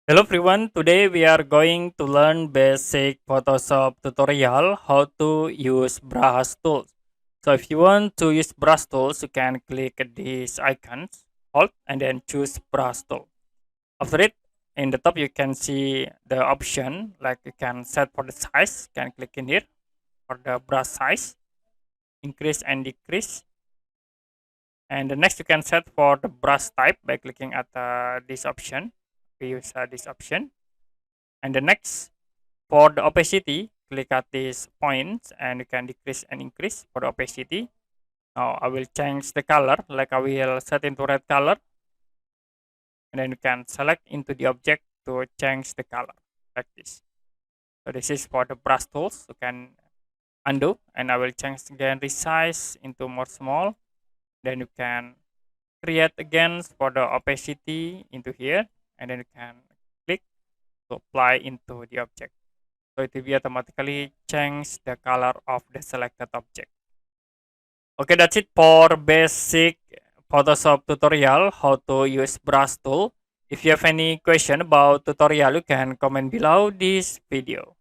Hello everyone, today we are going to learn basic Photoshop tutorial how to use brush tools. So if you want to use brush tools, you can click these icons, hold and then choose brush tool. After it, in the top you can see the option like you can set for the size, you can click in here for the brush size, increase and decrease. And the next you can set for the brush type by clicking at this option. We use this option. And the next for the opacity, click at these points and you can decrease and increase for the opacity. Now I will change the color, like I will set into red color, and then you can select into the object to change the color like this. So this is for the brush tools. You can undo and I will change again resize into more small. Then you can create again for the opacity into here, and then you can click to apply into the object. So it will automatically change the color of the selected object. Okay, that's it for basic Photoshop tutorial, how to use brush tool. If you have any question about tutorial, you can comment below this video.